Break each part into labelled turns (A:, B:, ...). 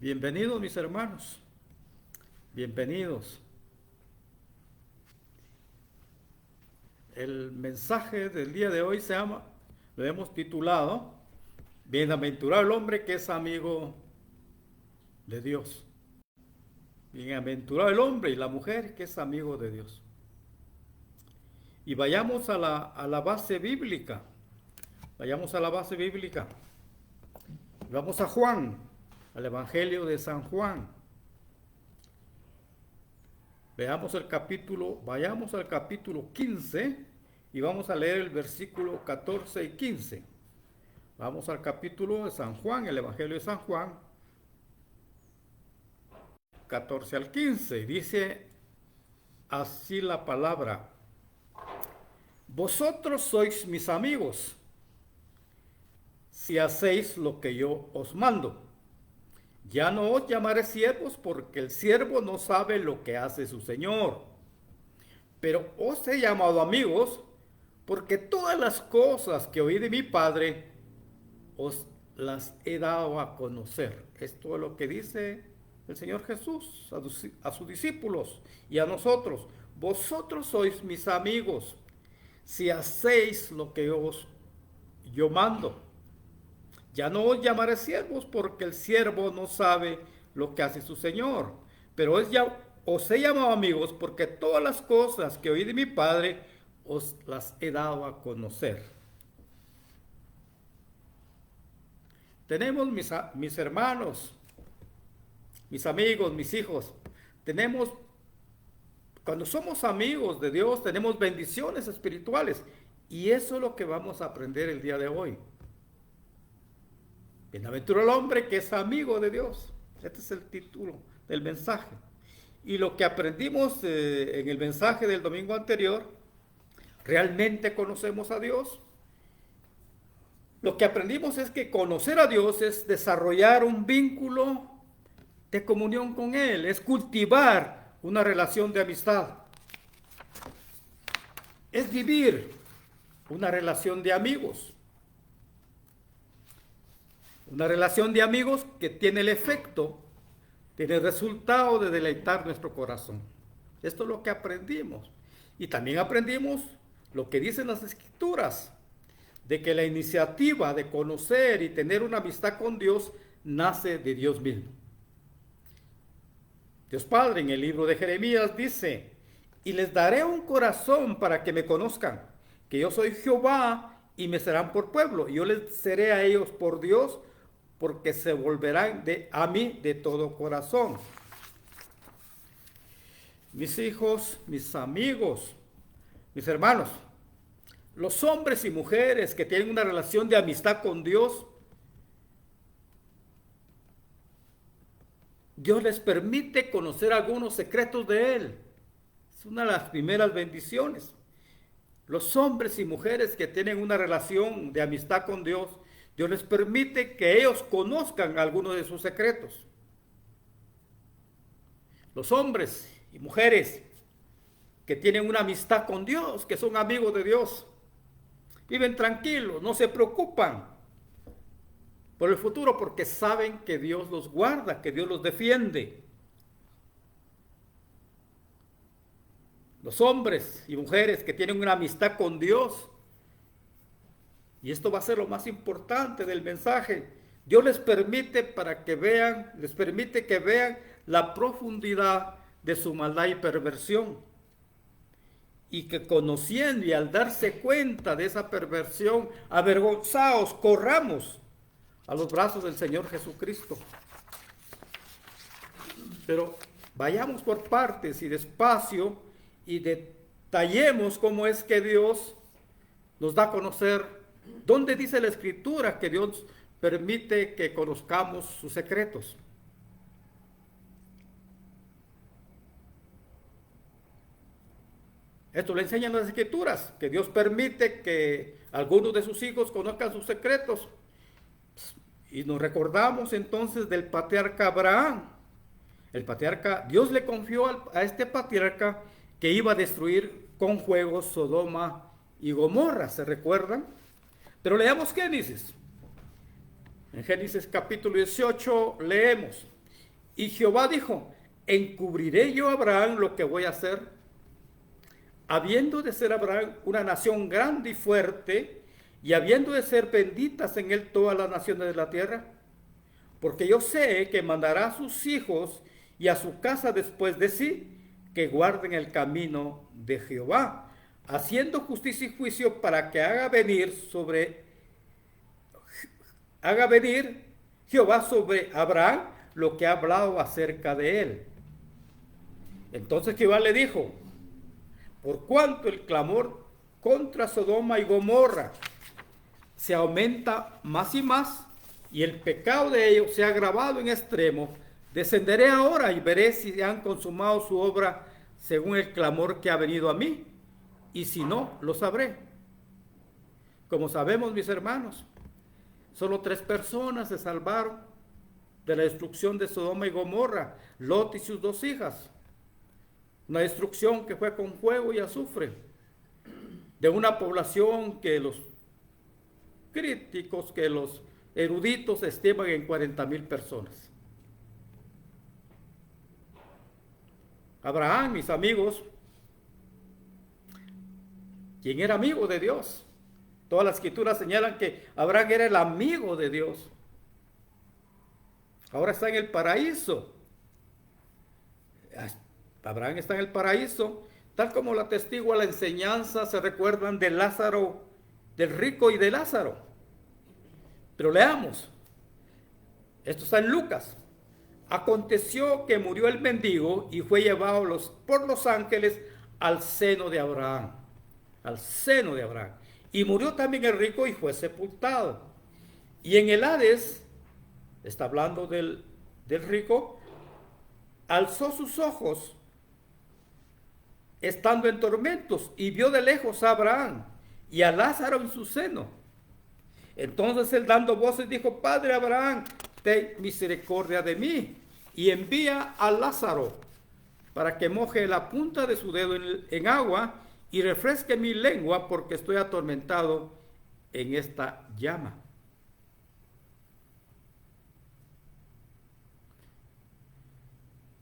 A: Bienvenidos mis hermanos, bienvenidos. El mensaje del día de hoy lo hemos titulado, Bienaventurado el hombre que es amigo de Dios. Bienaventurado el hombre y la mujer que es amigo de Dios. Y vayamos a la base bíblica, vayamos a la base bíblica. Vamos a Juan, al Evangelio de San Juan. Vayamos al capítulo 15 y vamos a leer el versículo 14 y 15. Vamos al capítulo de San Juan, el Evangelio de San Juan, 14 al 15. Dice así la palabra: Vosotros sois mis amigos, si hacéis lo que yo os mando. Ya no os llamaré siervos, porque el siervo no sabe lo que hace su señor. Pero os he llamado amigos, porque todas las cosas que oí de mi Padre os las he dado a conocer. Esto es lo que dice el Señor Jesús a sus discípulos y a nosotros. Vosotros sois mis amigos, si hacéis lo que yo mando. Ya no os llamaré siervos, porque el siervo no sabe lo que hace su señor. Pero os he llamado amigos, porque todas las cosas que oí de mi Padre os las he dado a conocer. Tenemos mis hermanos, mis amigos, mis hijos. Cuando somos amigos de Dios, tenemos bendiciones espirituales. Y eso es lo que vamos a aprender el día de hoy. Bienaventurado el hombre que es amigo de Dios. Este es el título del mensaje. Y lo que aprendimos en el mensaje del domingo anterior, ¿realmente conocemos a Dios? Lo que aprendimos es que conocer a Dios es desarrollar un vínculo de comunión con Él, es cultivar una relación de amistad, es vivir una relación de amigos. Una relación de amigos que tiene el resultado de deleitar nuestro corazón. Esto es lo que aprendimos. Y también aprendimos lo que dicen las Escrituras, de que la iniciativa de conocer y tener una amistad con Dios nace de Dios mismo. Dios Padre en el libro de Jeremías dice: y les daré un corazón para que me conozcan, que yo soy Jehová, y me serán por pueblo, y yo les seré a ellos por Dios, porque se volverán a mí de todo corazón. Mis hijos, mis amigos, mis hermanos, los hombres y mujeres que tienen una relación de amistad con Dios, Dios les permite conocer algunos secretos de Él. Es una de las primeras bendiciones. Los hombres y mujeres que tienen una relación de amistad con Dios, Dios les permite que ellos conozcan algunos de sus secretos. Los hombres y mujeres que tienen una amistad con Dios, que son amigos de Dios, viven tranquilos, no se preocupan por el futuro, porque saben que Dios los guarda, que Dios los defiende. Los hombres y mujeres que tienen una amistad con Dios, y esto va a ser lo más importante del mensaje, Dios les permite que vean la profundidad de su maldad y perversión, y que conociendo y al darse cuenta de esa perversión, avergonzados, corramos a los brazos del Señor Jesucristo. Pero vayamos por partes y despacio y detallemos cómo es que Dios nos da a conocer. ¿Dónde dice la Escritura que Dios permite que conozcamos sus secretos? Esto le enseñan las Escrituras, que Dios permite que algunos de sus hijos conozcan sus secretos. Y nos recordamos entonces del patriarca Abraham. Dios le confió a este patriarca que iba a destruir con fuego Sodoma y Gomorra, ¿se recuerdan? Pero leamos Génesis. En Génesis capítulo 18 leemos: Y Jehová dijo, ¿encubriré yo a Abraham lo que voy a hacer? Habiendo de ser Abraham una nación grande y fuerte, y habiendo de ser benditas en él todas las naciones de la tierra. Porque yo sé que mandará a sus hijos y a su casa después de sí, que guarden el camino de Jehová, haciendo justicia y juicio para que haga venir Jehová sobre Abraham lo que ha hablado acerca de él. Entonces Jehová le dijo, por cuanto el clamor contra Sodoma y Gomorra se aumenta más y más, y el pecado de ellos se ha agravado en extremo, descenderé ahora y veré si han consumado su obra según el clamor que ha venido a mí, y si no, lo sabré. Como sabemos, mis hermanos, solo 3 personas se salvaron de la destrucción de Sodoma y Gomorra, Lot y sus 2 hijas. Una destrucción que fue con fuego y azufre, de una población que los críticos, que los eruditos estiman en 40,000 personas. Abraham, mis amigos, quien era amigo de Dios. Todas las escrituras señalan que Abraham era el amigo de Dios. Ahora está en el paraíso. Abraham está en el paraíso, tal como la atestigua la enseñanza, se recuerdan de Lázaro, del rico y de Lázaro. Pero leamos. Esto está en Lucas. Aconteció que murió el mendigo y fue llevado por los ángeles al seno de Abraham. Al seno de Abraham. Y murió también el rico y fue sepultado. Y en el Hades, está hablando del rico, alzó sus ojos estando en tormentos y vio de lejos a Abraham y a Lázaro en su seno. Entonces él, dando voces, dijo, Padre Abraham, ten misericordia de mí y envía a Lázaro para que moje la punta de su dedo en agua y refresque mi lengua, porque estoy atormentado en esta llama.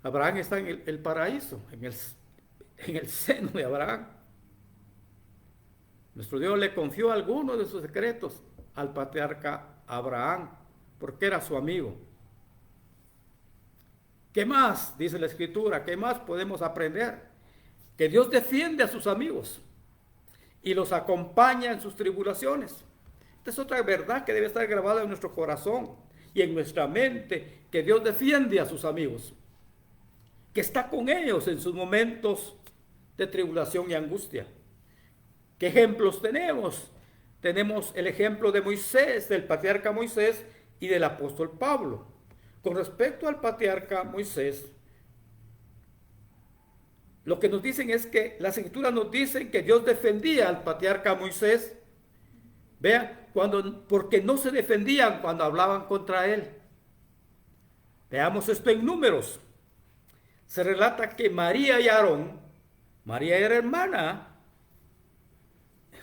A: Abraham está en el paraíso, en el seno de Abraham. Nuestro Dios le confió algunos de sus secretos al patriarca Abraham, porque era su amigo. ¿Qué más? Dice la Escritura, ¿qué más podemos aprender? Que Dios defiende a sus amigos y los acompaña en sus tribulaciones. Esta es otra verdad que debe estar grabada en nuestro corazón y en nuestra mente, que Dios defiende a sus amigos, que está con ellos en sus momentos de tribulación y angustia. ¿Qué ejemplos tenemos? Tenemos el ejemplo de Moisés, del patriarca Moisés y del apóstol Pablo. Con respecto al patriarca Moisés, lo que nos dicen es que las escrituras nos dicen que Dios defendía al patriarca Moisés. Vean, porque no se defendían cuando hablaban contra él. Veamos esto en Números. Se relata que María y Aarón, María era hermana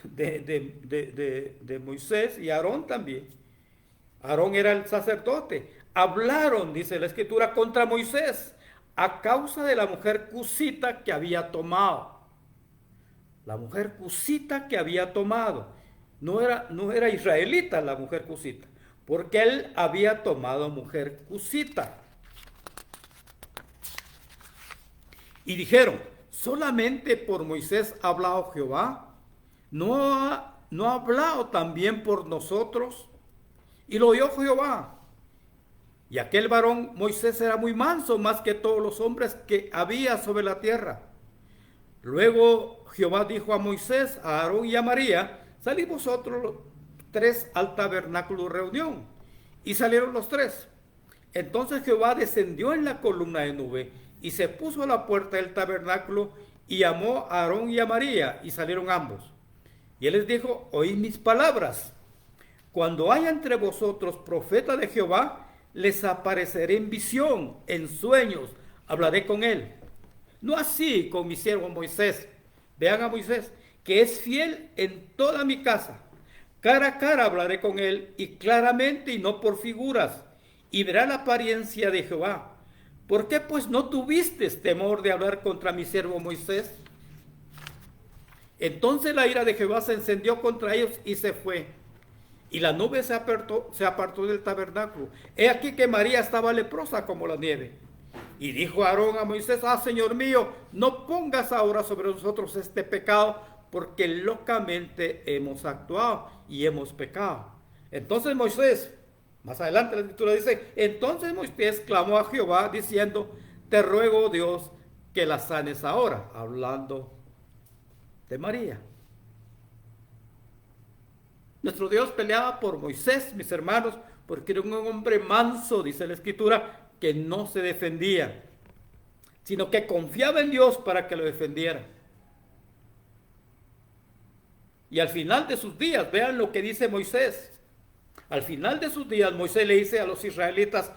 A: de Moisés y Aarón también. Aarón era el sacerdote. Hablaron, dice la escritura, contra Moisés a causa de la mujer cusita que había tomado. La mujer cusita que había tomado. No era israelita la mujer cusita, porque él había tomado mujer cusita. Y dijeron, ¿solamente por Moisés ha hablado Jehová? ¿No ha hablado también por nosotros? Y lo oyó Jehová. Y aquel varón Moisés era muy manso, más que todos los hombres que había sobre la tierra. Luego Jehová dijo a Moisés, a Aarón y a María, salid vosotros los 3 al tabernáculo de reunión. Y salieron los 3. Entonces Jehová descendió en la columna de nube y se puso a la puerta del tabernáculo y llamó a Aarón y a María, y salieron ambos. Y él les dijo, oíd mis palabras. Cuando haya entre vosotros profeta de Jehová, les apareceré en visión, en sueños, hablaré con él. No así con mi siervo Moisés. Vean a Moisés, que es fiel en toda mi casa. Cara a cara hablaré con él, y claramente y no por figuras, y verá la apariencia de Jehová. ¿Por qué pues no tuviste temor de hablar contra mi siervo Moisés? Entonces la ira de Jehová se encendió contra ellos y se fue. Y la nube se apartó del tabernáculo. He aquí que María estaba leprosa como la nieve. Y dijo Aarón a Moisés: Señor mío, no pongas ahora sobre nosotros este pecado, porque locamente hemos actuado y hemos pecado. Entonces Moisés, más adelante la escritura dice, entonces Moisés clamó a Jehová diciendo: te ruego, Dios, que la sanes ahora, hablando de María. Nuestro Dios peleaba por Moisés, mis hermanos, porque era un hombre manso, dice la escritura, que no se defendía, sino que confiaba en Dios para que lo defendiera. Y al final de sus días, vean lo que dice Moisés. Al final de sus días, Moisés le dice a los israelitas: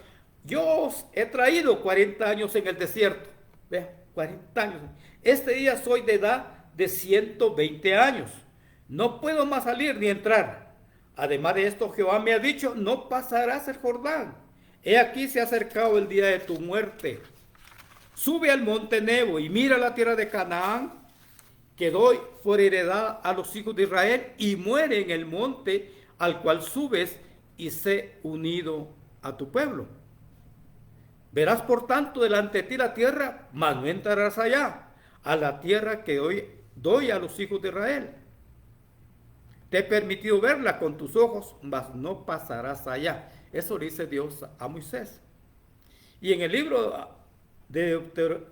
A: yo os he traído 40 años en el desierto. Vean, 40 años. Este día soy de edad de 120 años. No puedo más salir ni entrar. Además de esto, Jehová me ha dicho: no pasarás el Jordán. He aquí se ha acercado el día de tu muerte. Sube al monte Nebo y mira la tierra de Canaán, que doy por heredad a los hijos de Israel, y muere en el monte al cual subes, y sé unido a tu pueblo. Verás por tanto delante de ti la tierra, mas no entrarás allá, a la tierra que hoy doy a los hijos de Israel. Te he permitido verla con tus ojos, mas no pasarás allá. Eso dice Dios a Moisés. Y en el libro de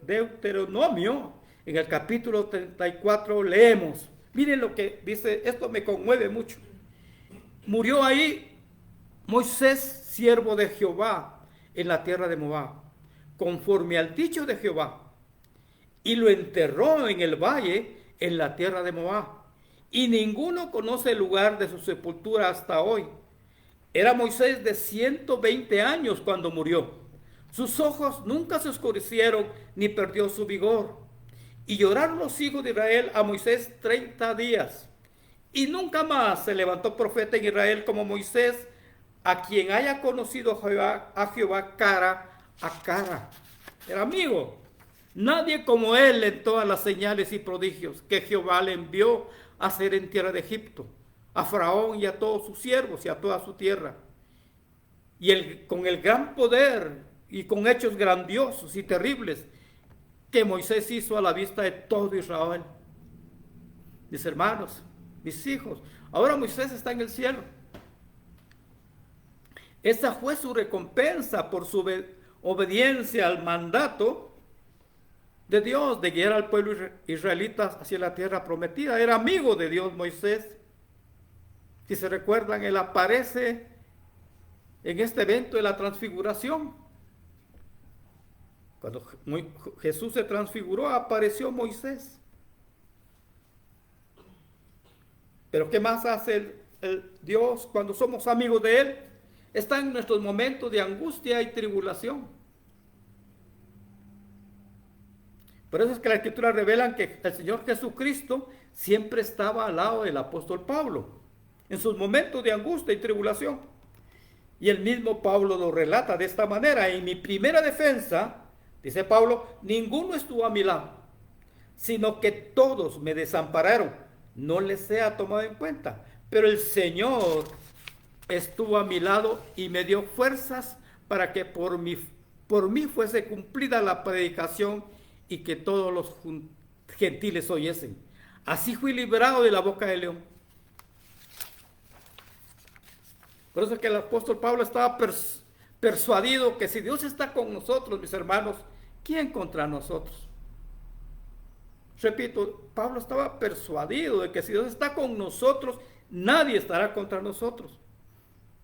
A: Deuteronomio, en el capítulo 34, leemos, miren lo que dice, esto me conmueve mucho. Murió ahí Moisés, siervo de Jehová, en la tierra de Moab, conforme al dicho de Jehová, y lo enterró en el valle, en la tierra de Moab. Y ninguno conoce el lugar de su sepultura hasta hoy. Era Moisés de 120 años cuando murió. Sus ojos nunca se oscurecieron, ni perdió su vigor. Y lloraron los hijos de Israel a Moisés 30 días. Y nunca más se levantó profeta en Israel como Moisés, a quien haya conocido a Jehová cara a cara. Era amigo. Nadie como él en todas las señales y prodigios que Jehová le envió a hacer en tierra de Egipto, a Faraón y a todos sus siervos y a toda su tierra. Y con el gran poder y con hechos grandiosos y terribles que Moisés hizo a la vista de todo Israel. Mis hermanos, mis hijos, ahora Moisés está en el cielo. Esa fue su recompensa por su obediencia al mandato de Dios de guiar al pueblo israelita hacia la tierra prometida. Era amigo de Dios Moisés. Si se recuerdan, él aparece en este evento de la transfiguración. Cuando Jesús se transfiguró, apareció Moisés. Pero ¿qué más hace el Dios cuando somos amigos de Él? Está en nuestros momentos de angustia y tribulación. Por eso es que la Escritura revela que el Señor Jesucristo siempre estaba al lado del apóstol Pablo, en sus momentos de angustia y tribulación. Y el mismo Pablo lo relata de esta manera: en mi primera defensa, dice Pablo, ninguno estuvo a mi lado, sino que todos me desampararon, no les sea tomado en cuenta. Pero el Señor estuvo a mi lado y me dio fuerzas para que por mí fuese cumplida la predicación y que todos los gentiles oyesen. Así fui librado de la boca del león. Por eso es que el apóstol Pablo estaba persuadido que si Dios está con nosotros, mis hermanos, ¿quién contra nosotros? Repito, Pablo estaba persuadido de que si Dios está con nosotros, nadie estará contra nosotros.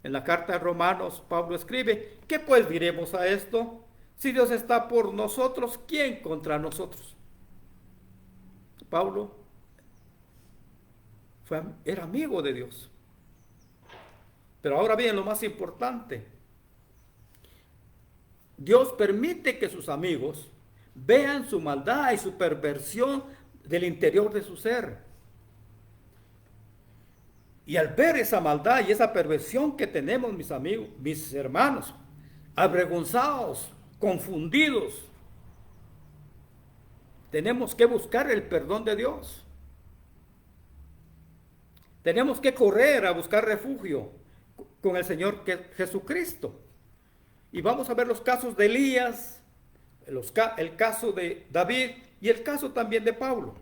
A: En la carta de Romanos, Pablo escribe: ¿qué pues diremos a esto? Si Dios está por nosotros, ¿quién contra nosotros? Pablo era amigo de Dios. Pero ahora bien, lo más importante: Dios permite que sus amigos vean su maldad y su perversión del interior de su ser. Y al ver esa maldad y esa perversión que tenemos, mis amigos, mis hermanos, avergonzados confundidos. Tenemos que buscar el perdón de Dios. Tenemos que correr a buscar refugio con el Señor Jesucristo. Y vamos a ver los casos de Elías, el caso de David y el caso también de Pablo.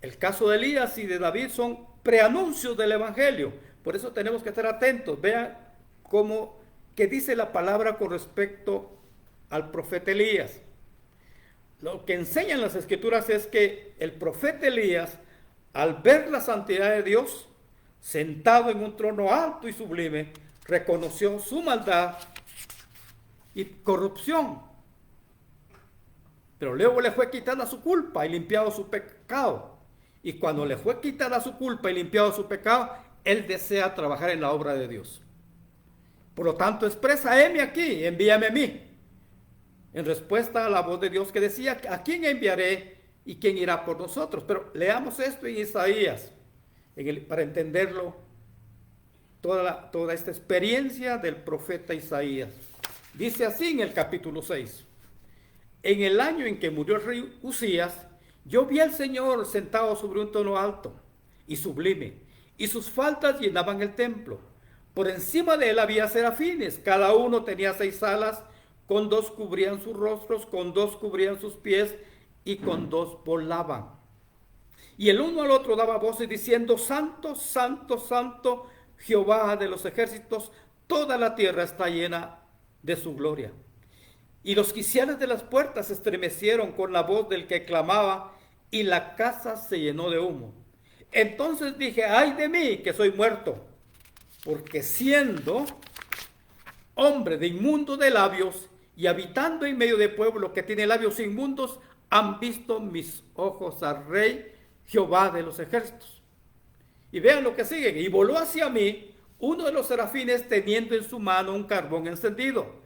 A: El caso de Elías y de David son preanuncios del Evangelio. Por eso tenemos que estar atentos. Vean cómo que dice la palabra con respecto al profeta Elías. Lo que enseñan las escrituras es que el profeta Elías, al ver la santidad de Dios, sentado en un trono alto y sublime, reconoció su maldad y corrupción. Pero luego le fue quitada su culpa y limpiado su pecado. Y cuando le fue quitada su culpa y limpiado su pecado, él desea trabajar en la obra de Dios. Por lo tanto, expresa: heme aquí, envíame a mí. En respuesta a la voz de Dios que decía: ¿a quién enviaré y quién irá por nosotros? Pero leamos esto en Isaías, para entenderlo, toda esta experiencia del profeta Isaías. Dice así en el capítulo 6: en el año en que murió el rey Usías, yo vi al Señor sentado sobre un trono alto y sublime, y sus faldas llenaban el templo. Por encima de él había serafines, cada uno tenía 6 alas, con 2 cubrían sus rostros, con 2 cubrían sus pies, y con 2 volaban. Y el uno al otro daba voces diciendo: Santo, Santo, Santo, Jehová de los ejércitos, toda la tierra está llena de su gloria. Y los quiciales de las puertas se estremecieron con la voz del que clamaba, y la casa se llenó de humo. Entonces dije: ay de mí, que soy muerto, porque siendo hombre de inmundo de labios y habitando en medio de pueblo que tiene labios inmundos, han visto mis ojos al Rey Jehová de los ejércitos. Y vean lo que sigue: y voló hacia mí uno de los serafines teniendo en su mano un carbón encendido,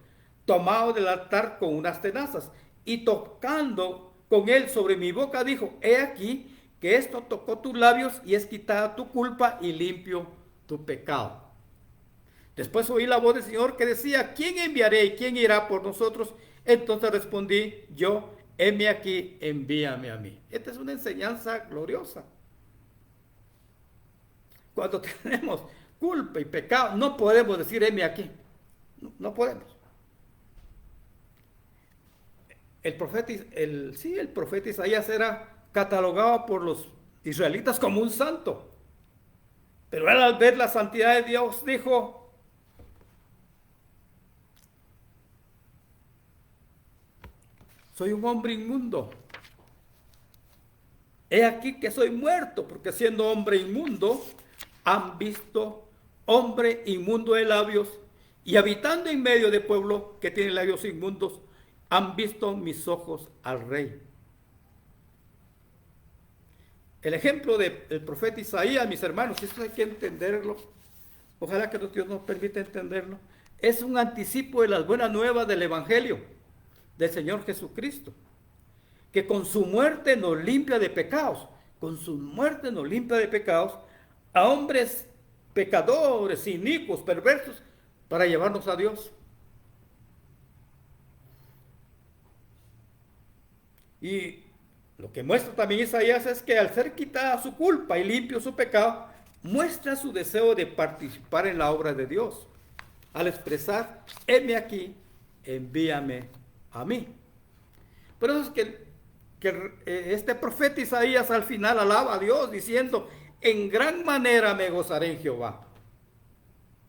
A: tomado del altar con unas tenazas, y tocando con él sobre mi boca, dijo: he aquí que esto tocó tus labios y es quitada tu culpa y limpio tu pecado. Después oí la voz del Señor que decía: ¿quién enviaré y quién irá por nosotros? Entonces respondí yo: heme aquí, envíame a mí. Esta es una enseñanza gloriosa. Cuando tenemos culpa y pecado, no podemos decir: heme aquí. No podemos. El profeta Isaías era catalogado por los israelitas como un santo. Pero él, al ver la santidad de Dios, dijo: soy un hombre inmundo. He aquí que soy muerto, porque siendo hombre inmundo, han visto hombre inmundo de labios, y habitando en medio de pueblo que tiene labios inmundos, han visto mis ojos al Rey. El ejemplo del profeta Isaías, mis hermanos, esto hay que entenderlo. Ojalá que Dios nos permita entenderlo. Es un anticipo de las buenas nuevas del Evangelio del Señor Jesucristo, que con su muerte nos limpia de pecados. Con su muerte nos limpia de pecados a hombres pecadores, inicuos, perversos, para llevarnos a Dios. Y lo que muestra también Isaías es que al ser quitada su culpa y limpio su pecado, muestra su deseo de participar en la obra de Dios, al expresar: heme aquí, envíame a mí. Por eso es que este profeta Isaías al final alaba a Dios diciendo: en gran manera me gozaré en Jehová.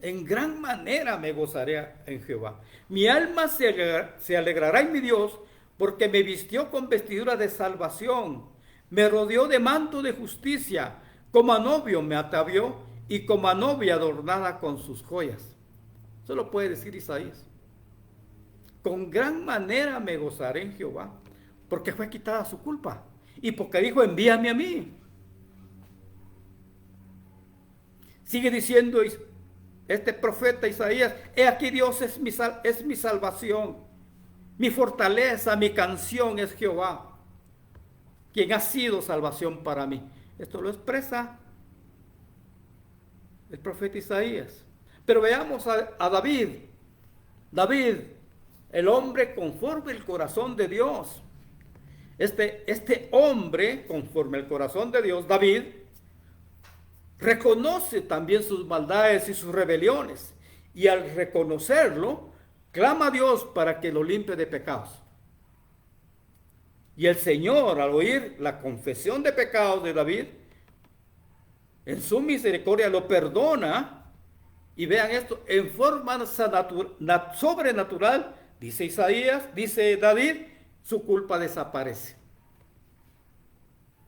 A: En gran manera me gozaré en Jehová. Mi alma se alegrará en mi Dios, porque me vistió con vestidura de salvación, me rodeó de manto de justicia, como a novio me atavió y como a novia adornada con sus joyas. Eso lo puede decir Isaías. Con gran manera me gozaré en Jehová, porque fue quitada su culpa y porque dijo: envíame a mí. Sigue diciendo este profeta Isaías: he aquí Dios es mi salvación, mi fortaleza, mi canción es Jehová, quien ha sido salvación para mí. Esto lo expresa el profeta Isaías. Pero veamos a David. David, el hombre conforme el corazón de Dios. Este hombre conforme el corazón de Dios, David, reconoce también sus maldades y sus rebeliones. Y al reconocerlo, clama a Dios para que lo limpie de pecados. Y el Señor, al oír la confesión de pecados de David, en su misericordia lo perdona. Y vean esto, en forma sobrenatural, dice Isaías, dice David, su culpa desaparece.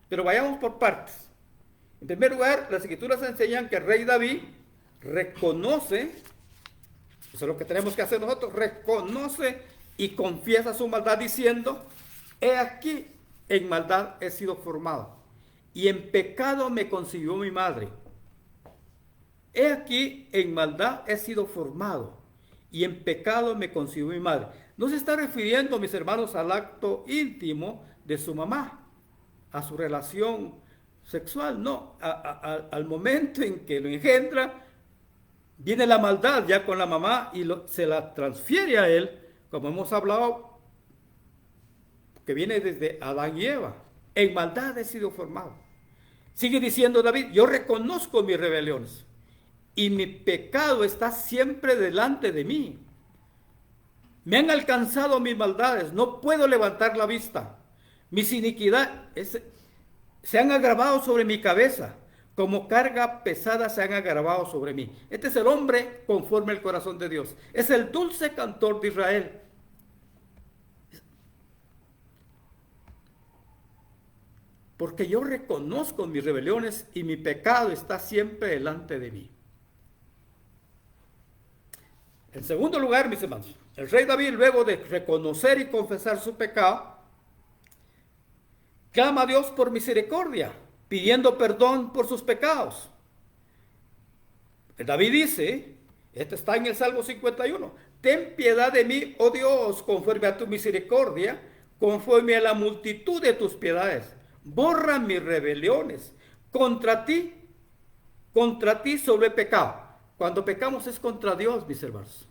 A: Pero vayamos por partes. En primer lugar, las escrituras enseñan que el rey David reconoce, eso es lo que tenemos que hacer nosotros, reconoce y confiesa su maldad diciendo, he aquí, en maldad he sido formado, y en pecado me concibió mi madre. He aquí, en maldad he sido formado, y en pecado me concibió mi madre. No se está refiriendo, mis hermanos, al acto íntimo de su mamá, a su relación sexual, no, al momento en que lo engendra, viene la maldad ya con la mamá y se la transfiere a él, como hemos hablado, que viene desde Adán y Eva. En maldad he sido formado. Sigue diciendo David, yo reconozco mis rebeliones y mi pecado está siempre delante de mí. Me han alcanzado mis maldades, no puedo levantar la vista. Mis iniquidades se han agravado sobre mi cabeza, como carga pesada se han agravado sobre mí. Este es el hombre conforme al corazón de Dios. Es el dulce cantor de Israel. Porque yo reconozco mis rebeliones y mi pecado está siempre delante de mí. En segundo lugar, mis hermanos, el rey David, luego de reconocer y confesar su pecado, clama a Dios por misericordia, pidiendo perdón por sus pecados. David dice, esto está en el Salmo 51, ten piedad de mí, oh Dios, conforme a tu misericordia, conforme a la multitud de tus piedades. Borra mis rebeliones. Contra ti solo he pecado. Cuando pecamos es contra Dios, mis hermanos.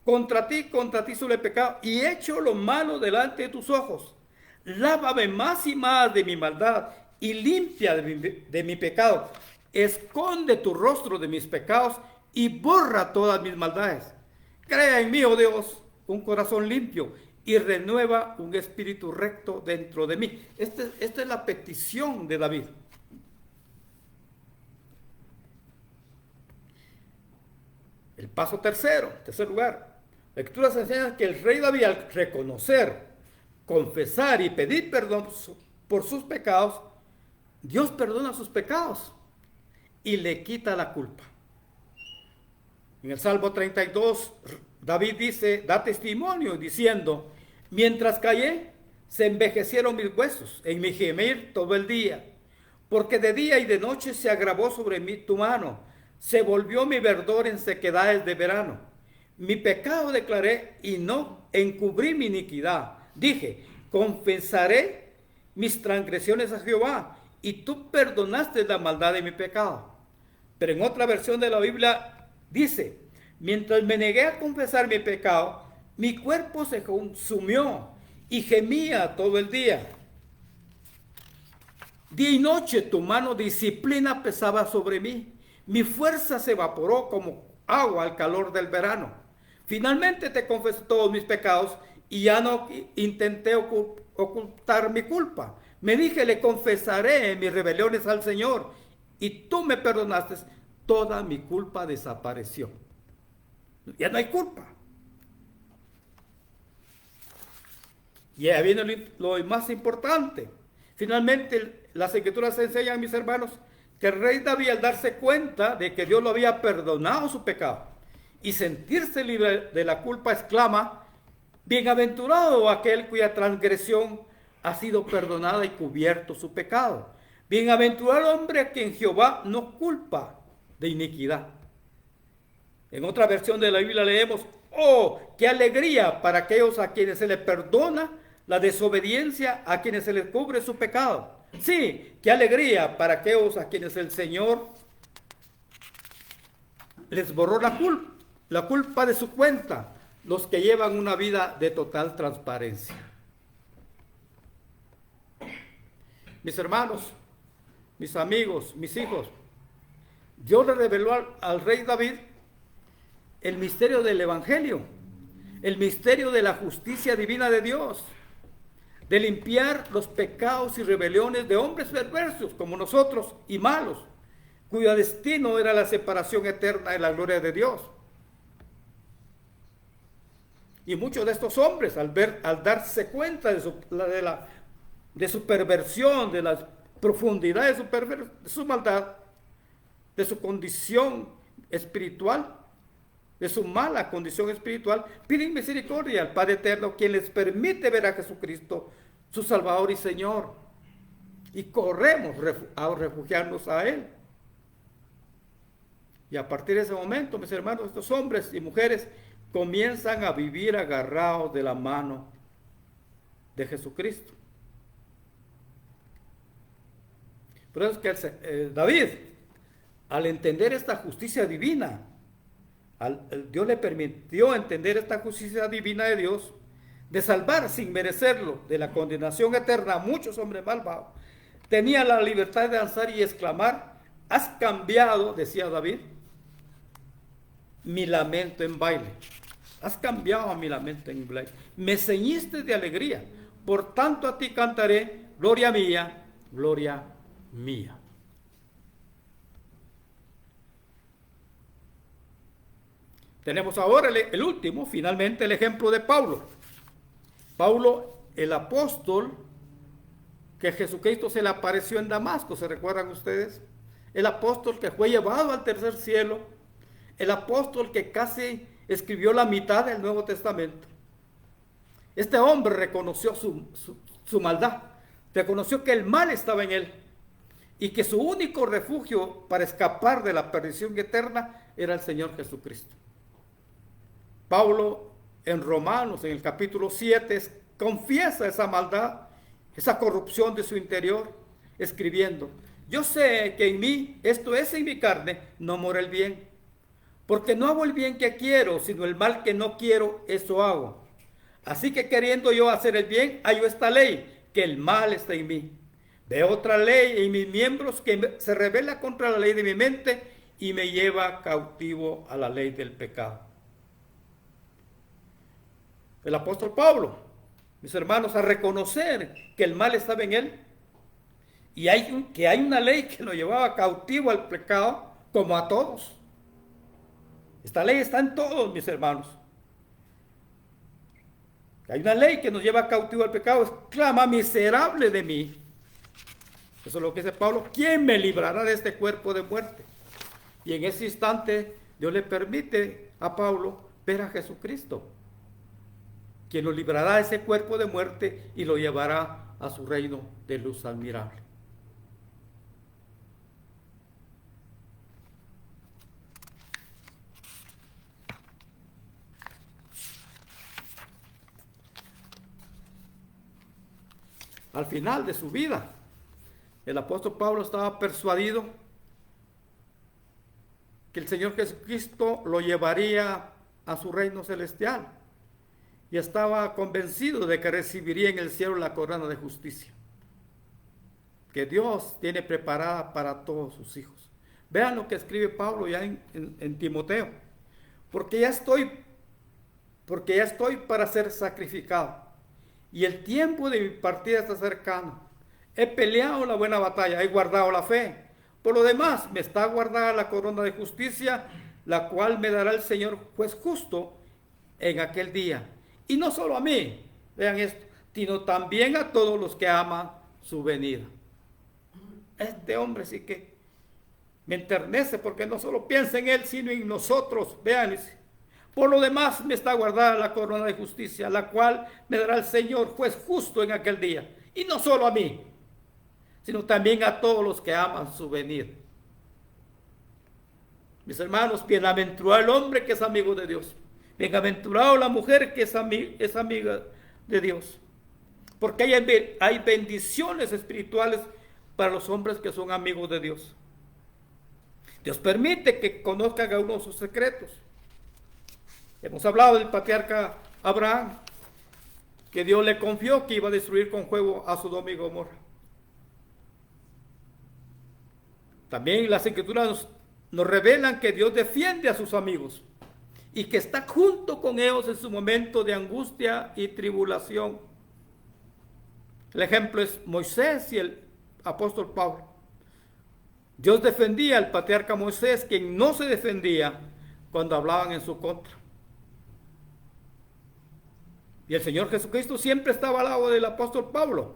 A: Contra ti solo he pecado y he hecho lo malo delante de tus ojos. Lávame más y más de mi maldad y limpia de mi pecado. Esconde tu rostro de mis pecados y borra todas mis maldades. Crea en mí, oh Dios, un corazón limpio y renueva un espíritu recto dentro de mí. Esta es la petición de David. El paso tercer lugar. La Escritura se enseña que el rey David, al reconocer, confesar y pedir perdón por sus pecados, Dios perdona sus pecados y le quita la culpa. En el Salmo 32, David dice, da testimonio diciendo, mientras callé, se envejecieron mis huesos en mi gemir todo el día, porque de día y de noche se agravó sobre mí tu mano, se volvió mi verdor en sequedades de verano. Mi pecado declaré y no encubrí mi iniquidad. Dije, confesaré mis transgresiones a Jehová, y tú perdonaste la maldad de mi pecado. Pero en otra versión de la Biblia dice, mientras me negué a confesar mi pecado, mi cuerpo se consumió y gemía todo el día. Día y noche tu mano disciplina pesaba sobre mí. Mi fuerza se evaporó como agua al calor del verano. Finalmente te confesé todos mis pecados y ya no intenté ocultar mi culpa. Me dije, le confesaré mis rebeliones al Señor y tú me perdonaste. Toda mi culpa desapareció. Ya no hay culpa. Y ahí viene lo más importante. Finalmente, las Escrituras enseñan, mis hermanos, que el rey David, al darse cuenta de que Dios lo había perdonado su pecado y sentirse libre de la culpa, exclama, bienaventurado aquel cuya transgresión ha sido perdonada y cubierto su pecado. Bienaventurado el hombre a quien Jehová no culpa de iniquidad. En otra versión de la Biblia leemos, oh, qué alegría para aquellos a quienes se les perdona la desobediencia, a quienes se les cubre su pecado. Sí, qué alegría para aquellos a quienes el Señor les borró la culpa de su cuenta. los que llevan una vida de total transparencia. Mis hermanos, mis amigos, mis hijos, Dios le reveló al rey David el misterio del Evangelio, el misterio de la justicia divina de Dios, de limpiar los pecados y rebeliones de hombres perversos como nosotros y malos, cuyo destino era la separación eterna de la gloria de Dios. Y muchos de estos hombres, al darse cuenta de su perversión, de la profundidad de su maldad, de su condición espiritual, de su mala condición espiritual, piden misericordia al Padre Eterno, quien les permite ver a Jesucristo, su Salvador y Señor. Y corremos a refugiarnos a Él. Y a partir de ese momento, mis hermanos, estos hombres y mujeres comienzan a vivir agarrados de la mano de Jesucristo. Por eso es que David, al entender esta justicia divina, Dios le permitió entender esta justicia divina de Dios, de salvar sin merecerlo de la condenación eterna a muchos hombres malvados. Tenía la libertad de danzar y exclamar: has cambiado, decía David, mi lamento en baile. Has cambiado mi lamento en baile. Me ceñiste de alegría. Por tanto a ti cantaré, gloria mía, gloria mía. Tenemos ahora el último, finalmente, el ejemplo de Pablo. Pablo, el apóstol, que Jesucristo se le apareció en Damasco, ¿se recuerdan ustedes? El apóstol que fue llevado al tercer cielo, el apóstol que casi escribió la mitad del Nuevo Testamento. Este hombre reconoció su maldad, reconoció que el mal estaba en él y que su único refugio para escapar de la perdición eterna era el Señor Jesucristo. Pablo en Romanos, en el capítulo 7, confiesa esa maldad, esa corrupción de su interior, escribiendo: yo sé que en mí, esto es en mi carne, no mora el bien, porque no hago el bien que quiero, sino el mal que no quiero, eso hago. Así que queriendo yo hacer el bien, hallo esta ley, que el mal está en mí. Veo otra ley en mis miembros que se rebela contra la ley de mi mente y me lleva cautivo a la ley del pecado. El apóstol Pablo, mis hermanos, a reconocer que el mal estaba en él y que hay una ley que lo llevaba cautivo al pecado, como a todos. Esta ley está en todos, mis hermanos. Hay una ley que nos lleva cautivo al pecado. Exclama: miserable de mí. Eso es lo que dice Pablo. ¿Quién me librará de este cuerpo de muerte? Y en ese instante Dios le permite a Pablo ver a Jesucristo, quien lo librará de ese cuerpo de muerte y lo llevará a su reino de luz admirable. Al final de su vida, el apóstol Pablo estaba persuadido que el Señor Jesucristo lo llevaría a su reino celestial y estaba convencido de que recibiría en el cielo la corona de justicia que Dios tiene preparada para todos sus hijos. Vean lo que escribe Pablo ya en Timoteo: porque ya estoy para ser sacrificado y el tiempo de mi partida está cercano. He peleado la buena batalla, he guardado la fe. Por lo demás, me está guardada la corona de justicia, la cual me dará el Señor juez justo en aquel día. Y no solo a mí, vean esto, sino también a todos los que aman su venida. Este hombre sí que me enternece, porque no solo piensa en él, sino en nosotros. Vean, por lo demás me está guardada la corona de justicia, la cual me dará el Señor juez justo en aquel día. Y no solo a mí, sino también a todos los que aman su venida. Mis hermanos, bienaventurado el hombre que es amigo de Dios. Bienaventurado la mujer que es amiga de Dios. Porque hay bendiciones espirituales para los hombres que son amigos de Dios. Dios permite que conozcan a uno sus secretos. Hemos hablado del patriarca Abraham, que Dios le confió que iba a destruir con fuego a Sodoma y Gomorra. También las Escrituras nos revelan que Dios defiende a sus amigos y que está junto con ellos en su momento de angustia y tribulación. El ejemplo es Moisés y el apóstol Pablo. Dios defendía al patriarca Moisés, quien no se defendía cuando hablaban en su contra. Y el Señor Jesucristo siempre estaba al lado del apóstol Pablo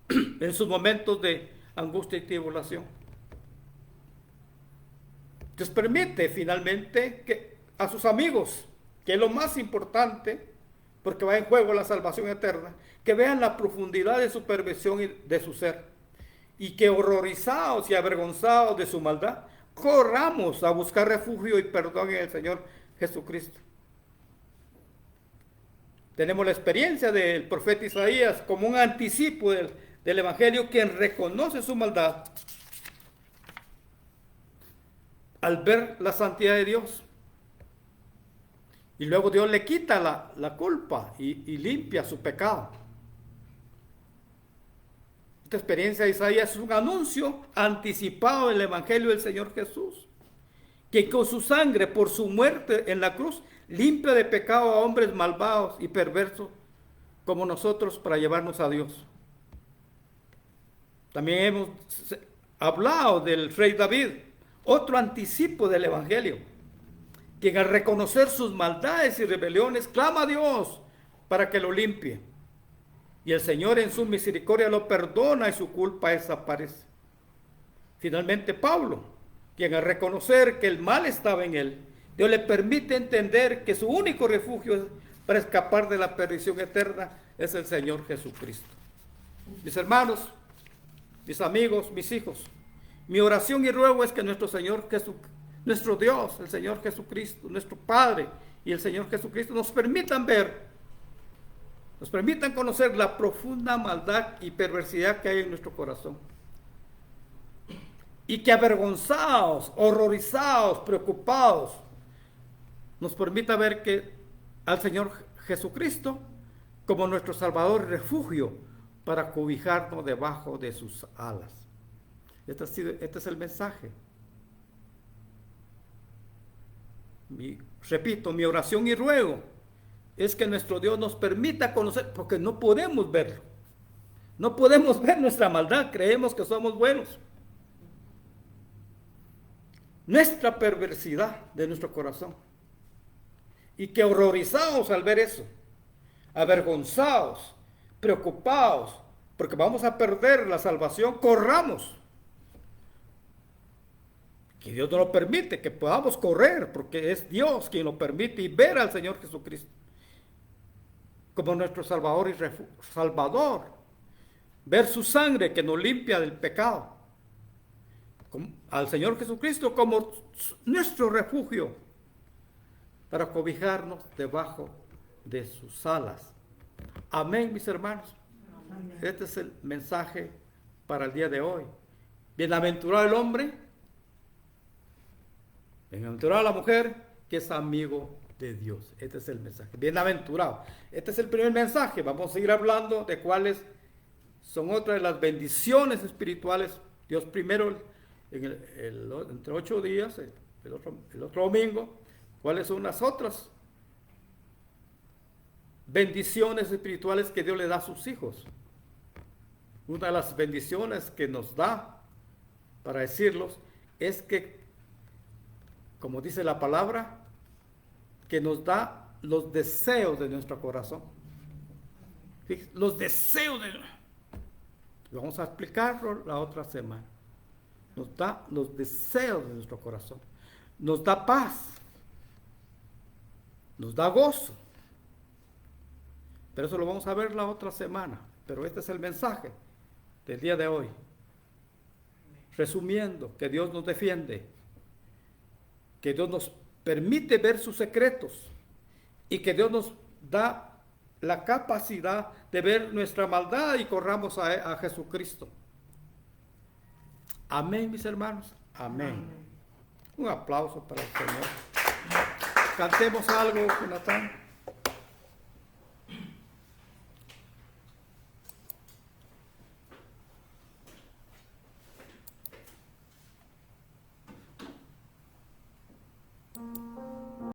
A: en sus momentos de angustia y tribulación. Dios permite finalmente que a sus amigos, que es lo más importante, porque va en juego la salvación eterna, que vean la profundidad de su perversión y de su ser, y que horrorizados y avergonzados de su maldad, corramos a buscar refugio y perdón en el Señor Jesucristo. Tenemos la experiencia del profeta Isaías como un anticipo del Evangelio, quien reconoce su maldad al ver la santidad de Dios. Y luego Dios le quita la culpa y limpia su pecado. Esta experiencia de Isaías es un anuncio anticipado del Evangelio del Señor Jesús, que con su sangre, por su muerte en la cruz, limpia de pecado a hombres malvados y perversos como nosotros para llevarnos a Dios. También hemos hablado del rey David, otro anticipo del Evangelio, quien al reconocer sus maldades y rebeliones clama a Dios para que lo limpie. Y el Señor en su misericordia lo perdona y su culpa desaparece. Finalmente Pablo, quien al reconocer que el mal estaba en él, Dios le permite entender que su único refugio para escapar de la perdición eterna es el Señor Jesucristo. Mis hermanos, mis amigos, mis hijos, mi oración y ruego es que nuestro Señor Jesucristo, nuestro Dios, el Señor Jesucristo, nuestro Padre y el Señor Jesucristo nos permitan ver, nos permitan conocer la profunda maldad y perversidad que hay en nuestro corazón. Y que avergonzados, horrorizados, preocupados, nos permita ver que al Señor Jesucristo como nuestro Salvador y refugio para cobijarnos debajo de sus alas. Este es el mensaje. Repito, mi oración y ruego es que nuestro Dios nos permita conocer, porque no podemos verlo. No podemos ver nuestra maldad, creemos que somos buenos. Nuestra perversidad de nuestro corazón. Y que horrorizados al ver eso, avergonzados, preocupados, porque vamos a perder la salvación, corramos. Que Dios no lo permite, que podamos correr, porque es Dios quien lo permite, y ver al Señor Jesucristo como nuestro Salvador y Salvador. Ver su sangre que nos limpia del pecado. Al Señor Jesucristo como nuestro refugio para cobijarnos debajo de sus alas. Amén, mis hermanos. Amén. Este es el mensaje para el día de hoy. Bienaventurado el hombre, bienaventurada la mujer que es amigo de Dios. Este es el mensaje. Bienaventurado. Este es el primer mensaje. Vamos a seguir hablando de cuáles son otras de las bendiciones espirituales. Dios primero, entre 8 días, el otro domingo, cuáles son las otras bendiciones espirituales que Dios le da a sus hijos. Una de las bendiciones que nos da, para decirlos, es que, como dice la palabra, que nos da los deseos de nuestro corazón. Fíjense, los deseos de... Vamos a explicarlo la otra semana. Nos da los deseos de nuestro corazón. Nos da paz. Nos da gozo. Pero eso lo vamos a ver la otra semana. Pero este es el mensaje del día de hoy. Resumiendo, que Dios nos defiende, que Dios nos permite ver sus secretos y que Dios nos da la capacidad de ver nuestra maldad y corramos a Jesucristo. Amén, mis hermanos. Amén. Un aplauso para el Señor. Cantemos algo, Jonathan.